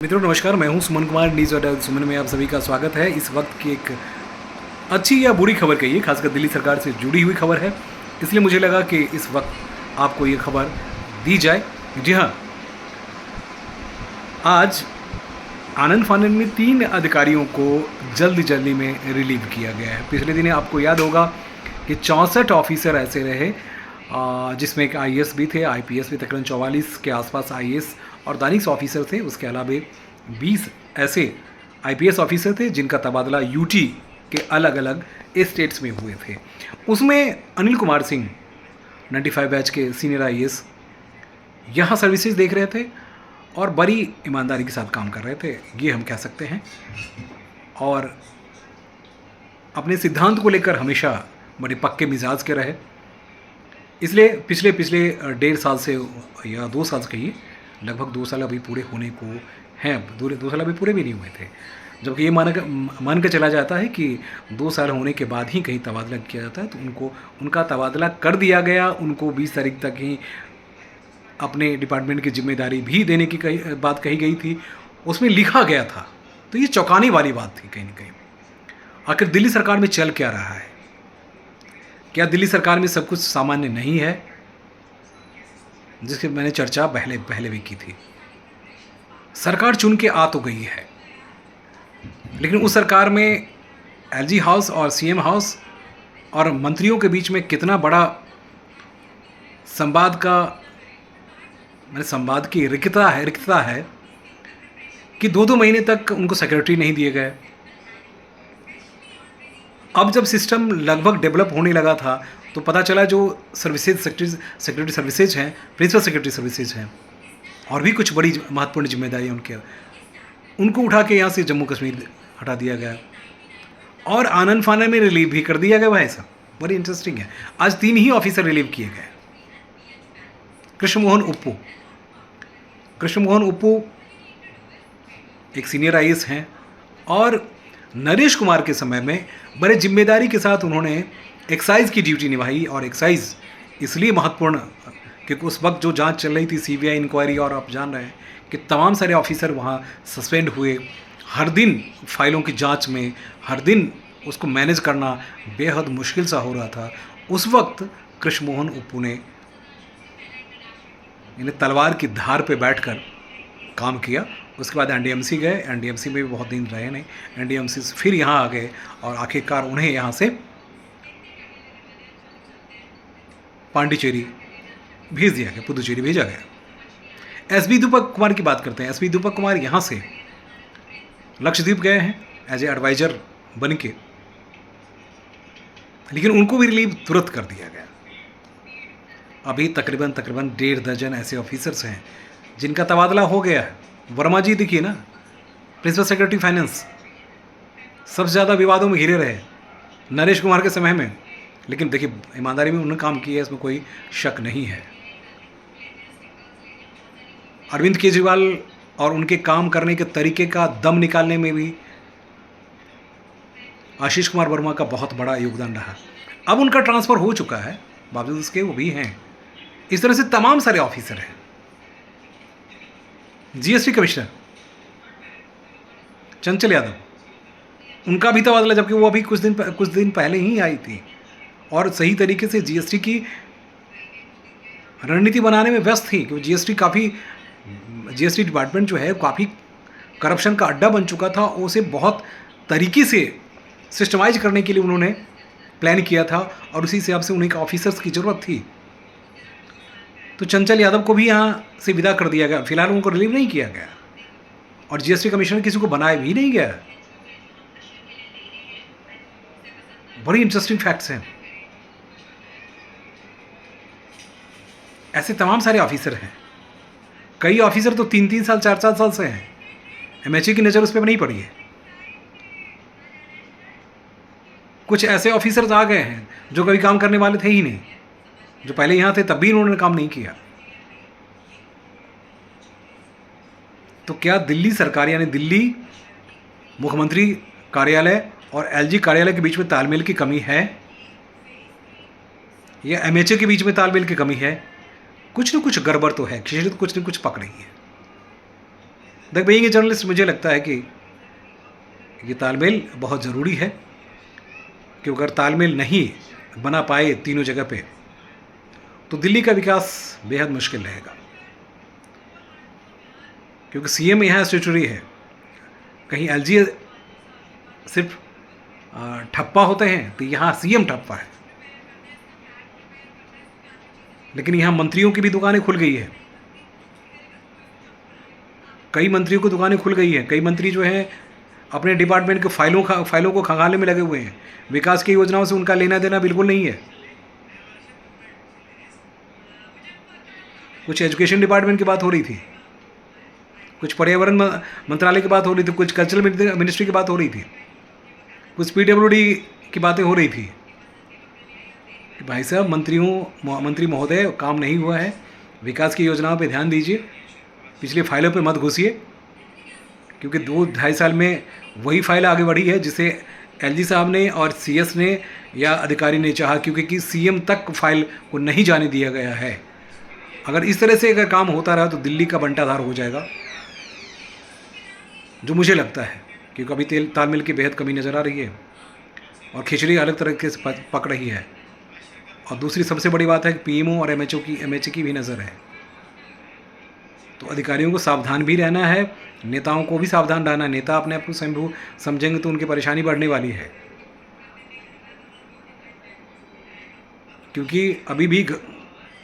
मित्रों नमस्कार, मैं हूं सुमन कुमार। न्यूज़ अड्डा सुमन में आप सभी का स्वागत है। इस वक्त की एक अच्छी या बुरी खबर कहिए, खासकर दिल्ली सरकार से जुड़ी हुई खबर है, इसलिए मुझे लगा कि इस वक्त आपको ये खबर दी जाए। जी हाँ, आज आनंद फानन में 3 अधिकारियों को जल्दी में रिलीव किया गया है। पिछले दिन आपको याद होगा कि 64 ऑफिसर ऐसे रहे जिसमें एक आईएएस भी थे, आईपीएस भी, तकरीबन 44 के आसपास आईएएस और दानिश ऑफिसर थे। उसके अलावा 20 ऐसे आईपीएस ऑफिसर थे जिनका तबादला यूटी के अलग अलग स्टेट्स में हुए थे। उसमें अनिल कुमार सिंह 95 बैच के सीनियर आईएएस यहाँ सर्विसेज देख रहे थे और बड़ी ईमानदारी के साथ काम कर रहे थे, ये हम कह सकते हैं। और अपने सिद्धांत को लेकर हमेशा बड़े पक्के मिजाज के रहे, इसलिए पिछले 1.5 साल से या 2 साल से कहिए, लगभग 2 साल अभी पूरे होने को हैं, 2 साल अभी पूरे भी नहीं हुए थे, जबकि ये मान के चला जाता है कि 2 साल होने के बाद ही कहीं तबादला किया जाता है। तो उनका तबादला कर दिया गया। उनको 20 तारीख तक ही अपने डिपार्टमेंट की जिम्मेदारी भी देने की बात कही गई थी, उसमें लिखा गया था। तो ये चौंकाने वाली बात थी कहीं ना कहीं। आखिर दिल्ली सरकार में चल क्या रहा है? क्या दिल्ली सरकार में सब कुछ सामान्य नहीं है, जिसकी मैंने चर्चा पहले भी की थी। सरकार चुन के आ तो गई है, लेकिन उस सरकार में एलजी हाउस और सीएम हाउस और मंत्रियों के बीच में कितना बड़ा संवाद की रिक्तता है कि 2 महीने तक उनको सेक्रेटरी नहीं दिए गए। अब जब सिस्टम लगभग डेवलप होने लगा था तो पता चला जो सेक्रेटरी सर्विसेज हैं, प्रिंसिपल सेक्रेटरी सर्विसेज हैं, और भी कुछ बड़ी महत्वपूर्ण जिम्मेदारियाँ उनको उठा के यहाँ से जम्मू कश्मीर हटा दिया गया और आनंद फानन में रिलीव भी कर दिया गया। भाई साहब, बड़ी इंटरेस्टिंग है। आज 3 ही ऑफिसर रिलीव किए गए। कृष्णमोहन उप्पू एक सीनियर आईएएस हैं और नरेश कुमार के समय में बड़े जिम्मेदारी के साथ उन्होंने एक्साइज की ड्यूटी निभाई। और एक्साइज इसलिए महत्वपूर्ण क्योंकि उस वक्त जो जांच चल रही थी, सीबीआई इंक्वायरी, और आप जान रहे हैं कि तमाम सारे ऑफिसर वहाँ सस्पेंड हुए। हर दिन फाइलों की जांच में, हर दिन उसको मैनेज करना बेहद मुश्किल सा हो रहा था। उस वक्त कृष्णमोहन उप्पू ने इन्हें तलवार की धार पे बैठकर काम किया। उसके बाद एनडीएमसी गए, एनडीएमसी में भी बहुत दिन रहे नहीं, एनडीएमसी से फिर यहाँ आ गए और आखिरकार उन्हें यहाँ से पांडिचेरी भेज दिया गया, पुदुचेरी भेजा गया। एसबी दीपक कुमार की बात करते हैं। एसबी दीपक कुमार यहाँ से लक्षद्वीप गए हैं एज ए एडवाइजर बन के, लेकिन उनको भी रिलीव तुरंत कर दिया गया। अभी तकरीबन 1.5 दर्जन ऐसे ऑफिसर्स हैं जिनका तबादला हो गया है। वर्मा जी देखिए ना, प्रिंसिपल सेक्रेटरी फाइनेंस, सबसे ज़्यादा विवादों में घिरे रहे नरेश कुमार के समय में, लेकिन देखिए ईमानदारी में उन्होंने काम किया है, इसमें कोई शक नहीं है। अरविंद केजरीवाल और उनके काम करने के तरीके का दम निकालने में भी आशीष कुमार वर्मा का बहुत बड़ा योगदान रहा। अब उनका ट्रांसफ़र हो चुका है, बावजूद उसके वो भी हैं। इस तरह से तमाम सारे ऑफिसर हैं। जीएसटी कमिश्नर चंचल यादव, उनका भी तबादला, जबकि वो अभी कुछ दिन पहले ही आई थी और सही तरीके से जीएसटी की रणनीति बनाने में व्यस्त थी, क्योंकि जीएसटी डिपार्टमेंट जो है काफ़ी करप्शन का अड्डा बन चुका था। उसे बहुत तरीके से सिस्टमाइज करने के लिए उन्होंने प्लान किया था और उसी हिसाब से उन्हें ऑफिसर्स की ज़रूरत थी। तो चंचल यादव को भी यहाँ से विदा कर दिया गया। फिलहाल उनको रिलीव नहीं किया गया और जीएसटी कमिश्नर किसी को बनाया भी नहीं गया। बड़ी इंटरेस्टिंग फैक्ट्स हैं। ऐसे तमाम सारे ऑफिसर हैं। कई ऑफिसर तो 3 साल 4 साल से हैं। एमएचए की नज़र उस पर नहीं पड़ी है। कुछ ऐसे ऑफिसर्स आ गए हैं जो कभी काम करने वाले थे ही नहीं, जो पहले यहाँ थे तब भी उन्होंने काम नहीं किया। तो क्या दिल्ली सरकार यानी दिल्ली मुख्यमंत्री कार्यालय और एलजी कार्यालय के बीच में तालमेल की कमी है, या एमएचए के बीच में तालमेल की कमी है? कुछ न कुछ गड़बड़ तो है, कुछ न कुछ पक रही है। द बीइंग ए जर्नलिस्ट मुझे लगता है कि ये तालमेल बहुत ज़रूरी है, कि अगर तालमेल नहीं बना पाए तीनों जगह पे तो दिल्ली का विकास बेहद मुश्किल रहेगा, क्योंकि सीएम यहाँ स्टेचुरी है। कहीं एलजी सिर्फ ठप्पा होते हैं तो यहाँ सीएम ठप्पा है। लेकिन यहाँ मंत्रियों की भी दुकानें खुल गई है, कई मंत्रियों की दुकानें खुल गई हैं। कई मंत्री जो हैं अपने डिपार्टमेंट के फाइलों को खंगालने में लगे हुए हैं। विकास की योजनाओं से उनका लेना देना बिल्कुल नहीं है। कुछ एजुकेशन डिपार्टमेंट की बात हो रही थी, कुछ पर्यावरण मंत्रालय की बात हो रही थी, कुछ कल्चरल मिनिस्ट्री की बात हो रही थी, कुछ पीडब्ल्यूडी की बातें हो रही थी कि भाई साहब मंत्री महोदय काम नहीं हुआ है, विकास की योजनाओं पे ध्यान दीजिए, पिछली फाइलों पे मत घुसिए, क्योंकि 2-2.5 साल में वही फाइल आगे बढ़ी है जिसे एलजी साहब ने और सीएस ने या अधिकारी ने चाहा, क्योंकि सीएम तक फाइल को नहीं जाने दिया गया है। अगर इस तरह से अगर काम होता रहा तो दिल्ली का बंटाधार हो जाएगा, जो मुझे लगता है, क्योंकि अभी तालमेल की बेहद कमी नज़र आ रही है और खिचड़ी अलग तरीके से पक रही है। और दूसरी सबसे बड़ी बात है कि पीएमओ और एमएचए की भी नज़र है। तो अधिकारियों को सावधान भी रहना है, नेताओं को भी सावधान रहना है। नेता अपने आप को स्वयं समझेंगे तो उनकी परेशानी बढ़ने वाली है, क्योंकि अभी भी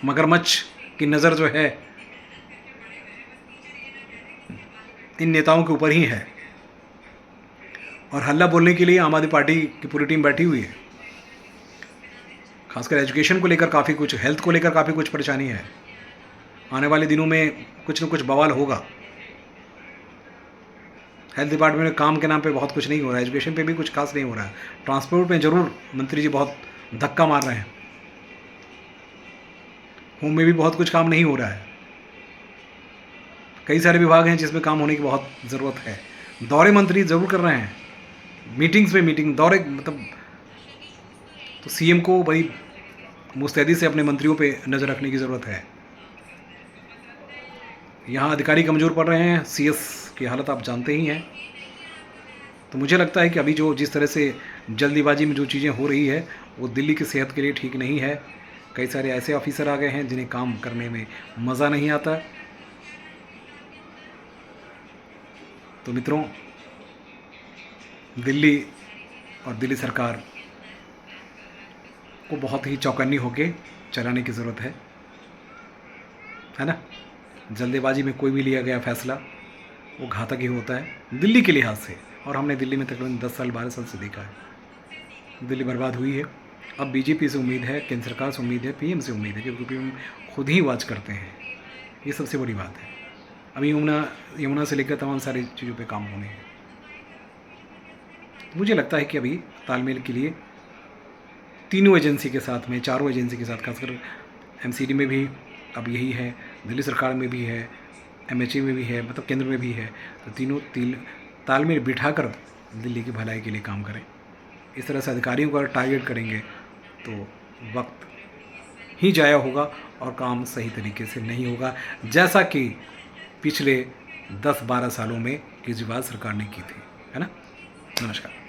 मगरमच्छ की नज़र जो है इन नेताओं के ऊपर ही है। और हल्ला बोलने के लिए आम आदमी पार्टी की पूरी टीम बैठी हुई है। खासकर एजुकेशन को लेकर काफ़ी कुछ, हेल्थ को लेकर काफ़ी कुछ परेशानी है। आने वाले दिनों में कुछ न कुछ बवाल होगा। हेल्थ डिपार्टमेंट में काम के नाम पे बहुत कुछ नहीं हो रहा है, एजुकेशन पे भी कुछ खास नहीं हो रहा है, ट्रांसपोर्ट में ज़रूर मंत्री जी बहुत धक्का मार रहे हैं, होम में भी बहुत कुछ काम नहीं हो रहा है। कई सारे विभाग हैं जिसमें काम होने की बहुत ज़रूरत है। दौरे मंत्री ज़रूर कर रहे हैं, मीटिंग्स में मीटिंग दौरे, मतलब तो सीएम को बड़ी मुस्तैदी से अपने मंत्रियों पे नज़र रखने की ज़रूरत है। यहाँ अधिकारी कमज़ोर पड़ रहे हैं, सीएस की हालत आप जानते ही हैं। तो मुझे लगता है कि अभी जो जिस तरह से जल्दीबाजी में जो चीज़ें हो रही है वो दिल्ली की सेहत के लिए ठीक नहीं है। कई सारे ऐसे ऑफिसर आ गए हैं जिन्हें काम करने में मज़ा नहीं आता। तो मित्रों, दिल्ली और दिल्ली सरकार को बहुत ही चौकन्नी होके चलाने की ज़रूरत है ना। जल्दबाजी में कोई भी लिया गया फैसला वो घातक ही होता है दिल्ली के लिहाज से। और हमने दिल्ली में तकरीबन 10 साल 12 साल से देखा है, दिल्ली बर्बाद हुई है। अब बीजेपी से उम्मीद है, केंद्र सरकार से उम्मीद है, पीएम से उम्मीद है, क्योंकि पीएम खुद ही वाच करते हैं। ये सबसे बड़ी बात है। अभी यमुना से लेकर तमाम सारी चीज़ों पे काम होने हैं। मुझे लगता है कि अभी तालमेल के लिए तीनों एजेंसी के साथ में, चारों एजेंसी के साथ, खासकर एमसीडी में भी अब यही है, दिल्ली सरकार में भी है, एमएचए में भी है, मतलब केंद्र में भी है। तो तीनों तालमेल बिठाकर दिल्ली की भलाई के लिए काम करें। इस तरह से अधिकारियों को अगर टारगेट करेंगे तो वक्त ही जाया होगा और काम सही तरीके से नहीं होगा, जैसा कि पिछले 10-12 सालों में केजरीवाल सरकार ने की थी, है ना। नमस्कार।